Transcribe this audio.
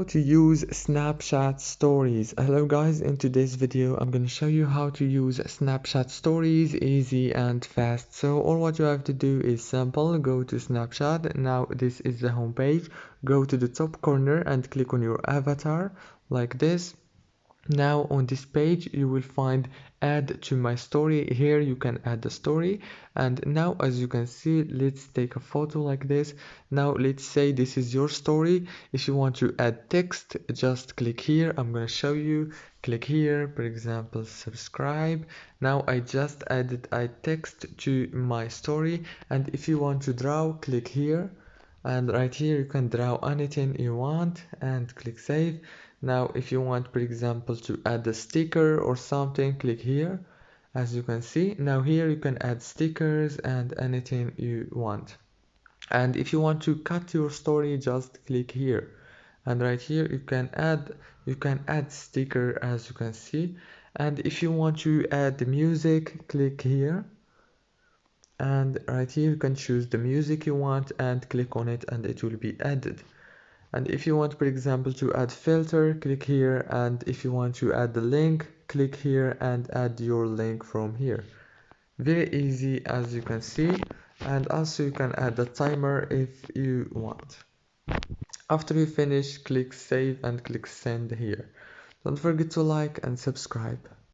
how to use Snapchat stories. Hello guys, in today's video I'm going to show you how to use Snapchat stories easy and fast. So all what you have to do is simple. Go to Snapchat. Now this is the home page. Go to the top corner and click on your avatar like this. Now on this page you will find add to my story. Here you can add the story, and now as you can see, let's take a photo like this. Now let's say this is your story. If you want to add text, just click here. I'm gonna show you. Click here, for example, subscribe. Now I just added a text to my story, and if you want to draw, click here, and right here you can draw anything you want and click save. Now if you want, for example, to add a sticker or something, click here. As you can see, now here you can add stickers and anything you want. And if you want to cut your story, just click here, and right here you can add sticker, as you can see. And if you want to add the music, click here, and right here you can choose the music you want and click on it and it will be added. And if you want, for example, to add filter, click here, and if you want to add the link, click here and add your link from here. Very easy, as you can see. And also you can add a timer if you want. After you finish, click save and click send here. Don't forget to like and subscribe.